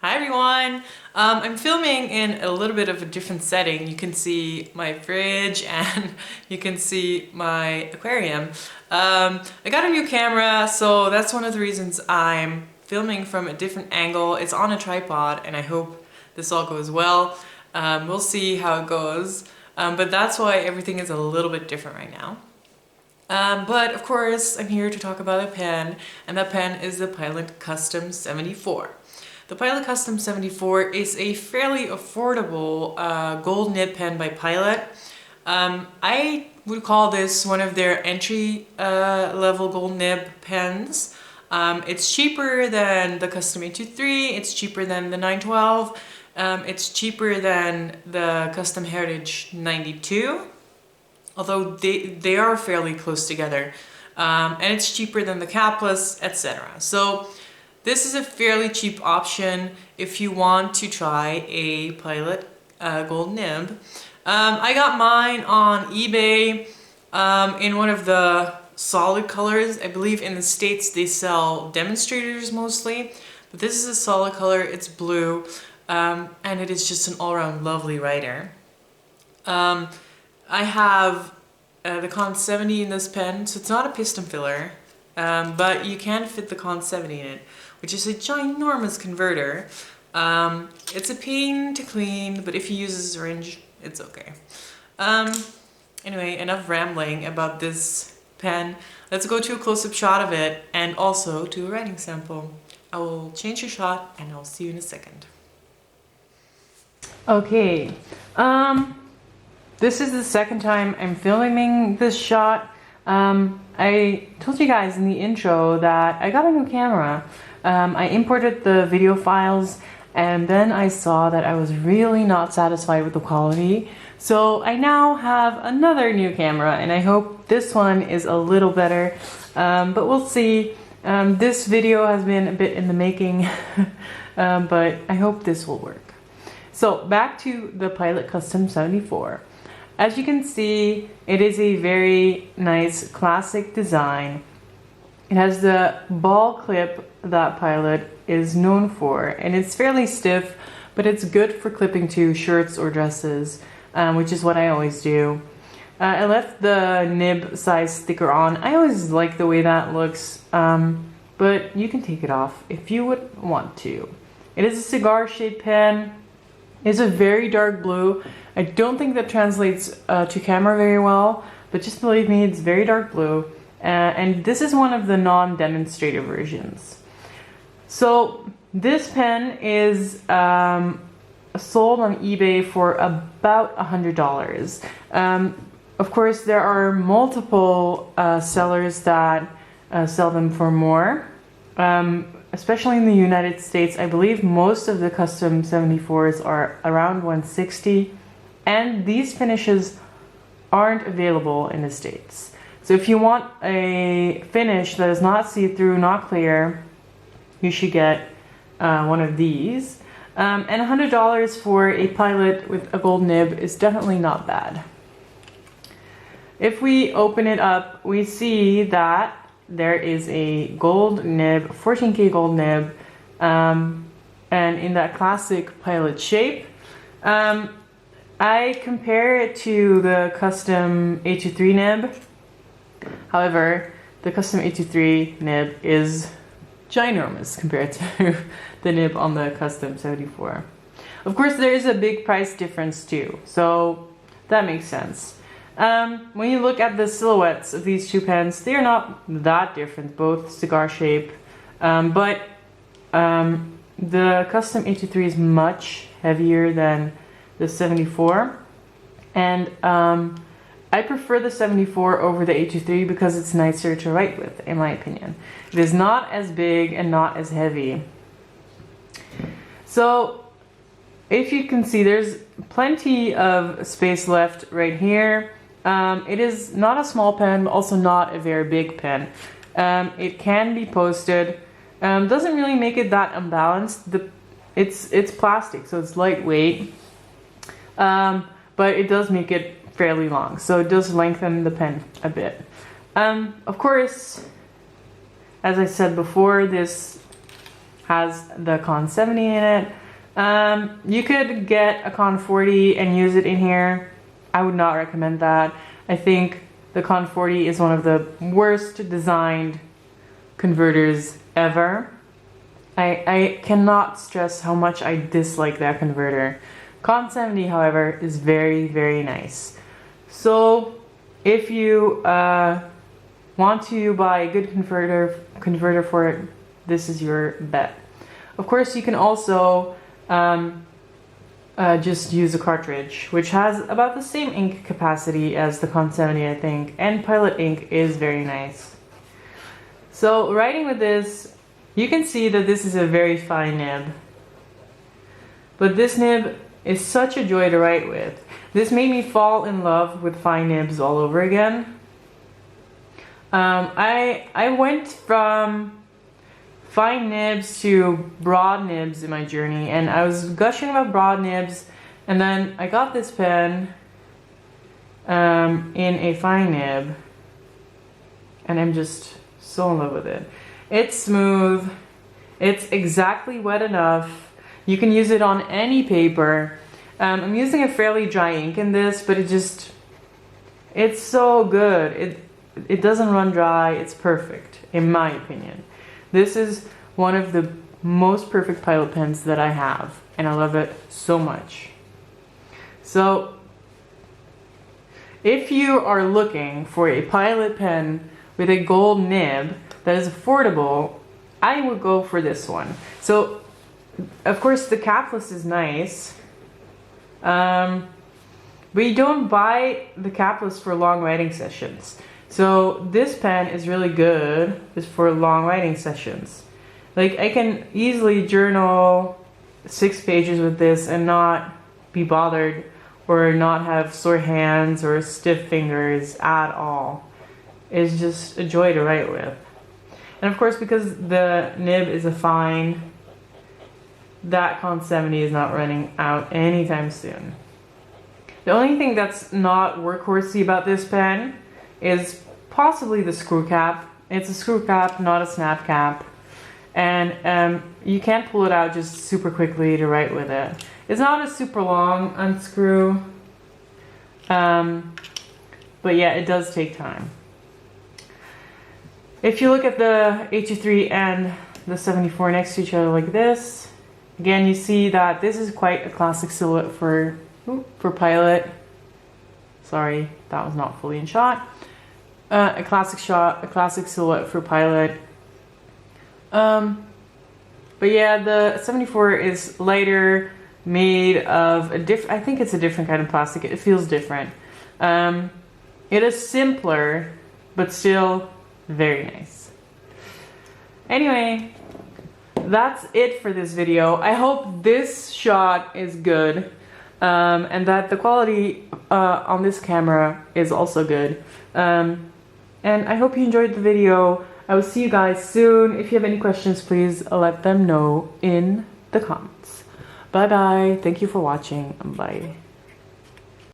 Hi everyone! I'm filming in a little bit of a different setting. You can see my fridge and you can see my aquarium. I got a new camera, so that's one of the reasons I'm filming from a different angle. It's on a tripod and I hope this all goes well. We'll see how it goes, but that's why everything is a little bit different right now. But of course, I'm here to talk about a pen, and that pen is the Pilot Custom 74. The Pilot Custom 74 is a fairly affordable gold nib pen by Pilot. I would call this one of their entry level gold nib pens. It's cheaper than the Custom 823, it's cheaper than the 912, it's cheaper than the Custom Heritage 92, although they are fairly close together. And it's cheaper than the capless, etc. So this is a fairly cheap option if you want to try a Pilot gold nib. I got mine on eBay in one of the solid colors. I believe in the States they sell demonstrators mostly, but this is a solid color, it's blue, and it is just an all-around lovely writer. I have the Con 70 in this pen, so it's not a piston filler, but you can fit the Con 70 in it, which is a ginormous converter. It's a pain to clean, but if you use a syringe, it's okay. Anyway, enough rambling about this pen. Let's go to a close-up shot of it and also to a writing sample. I will change the shot and I'll see you in a second. Okay, this is the second time I'm filming this shot. I told you guys in the intro that I got a new camera. I imported the video files and then I saw that I was really not satisfied with the quality. So I now have another new camera and I hope this one is a little better, but we'll see. This video has been a bit in the making, but I hope this will work. So back to the Pilot Custom 74. As you can see, it is a very nice classic design. It has the ball clip that Pilot is known for, and it's fairly stiff, but it's good for clipping to shirts or dresses, which is what I always do. I left the nib size sticker on. I always like the way that looks, but you can take it off if you would want to. It is a cigar shaped pen. It's a very dark blue. I don't think that translates to camera very well, but just believe me, it's very dark blue. And this is one of the non-demonstrator versions. So this pen is sold on eBay for about $100. Of course, there are multiple sellers that sell them for more. Especially in the United States, I believe most of the Custom 74s are around $160, and these finishes aren't available in the States. So if you want a finish that is not see-through, not clear, you should get one of these. And $100 for a Pilot with a gold nib is definitely not bad. If we open it up, we see that there is a gold nib, 14K gold nib, and in that classic Pilot shape. I compare it to the Custom 823 nib. However, the Custom 823 nib is ginormous compared to the nib on the Custom 74. Of course, there is a big price difference too, so that makes sense. When you look at the silhouettes of these two pens, they are not that different, both cigar shape, but the Custom 823 is much heavier than the 74, and I prefer the 74 over the 823 because it's nicer to write with, in my opinion. It is not as big and not as heavy. So if you can see, there's plenty of space left right here. It is not a small pen, but also not a very big pen. It can be posted. Doesn't really make it that unbalanced. It's plastic, so it's lightweight, but it does make it fairly long, so it does lengthen the pen a bit. Of course, as I said before, this has the Con 70 in it. You could get a Con 40 and use it in here. I would not recommend that. I think the Con 40 is one of the worst designed converters ever. I cannot stress how much I dislike that converter. Con 70, however, is very, very nice. So if you want to buy a good converter for it, this is your bet. Of course, you can also just use a cartridge, which has about the same ink capacity as the Con 70, I think, and Pilot ink is very nice. So writing with this, you can see that this is a very fine nib. But this nib is such a joy to write with. This made me fall in love with fine nibs all over again. I went from fine nibs to broad nibs in my journey, and I was gushing about broad nibs, and then I got this pen in a fine nib, and I'm just so in love with it. It's smooth, it's exactly wet enough, you can use it on any paper. I'm using a fairly dry ink in this, but it's so good. It doesn't run dry, it's perfect, in my opinion. This is one of the most perfect Pilot pens that I have, and I love it so much. So, if you are looking for a Pilot pen with a gold nib that is affordable, I would go for this one. So, of course, the capless is nice. We don't buy the capless for long writing sessions. So this pen is really good for long writing sessions. Like, I can easily journal 6 pages with this and not be bothered or not have sore hands or stiff fingers at all. It's just a joy to write with. And of course, because the nib is a fine, that Con 70 is not running out anytime soon. The only thing that's not workhorsey about this pen is possibly the screw cap. It's a screw cap, not a snap cap. And you can't pull it out just super quickly to write with it. It's not a super long unscrew. But yeah, it does take time. If you look at the H3 and the 74 next to each other like this, again, you see that this is quite a classic silhouette for Pilot. Sorry, that was not fully in shot. A classic silhouette for Pilot. But yeah, the 74 is lighter, made of I think it's a different kind of plastic. It feels different. It is simpler, but still very nice. Anyway, that's it for this video. I hope this shot is good, and that the quality on this camera is also good. And I hope you enjoyed the video. I will see you guys soon. If you have any questions, please let them know in the comments. Bye bye. Thank you for watching. Bye.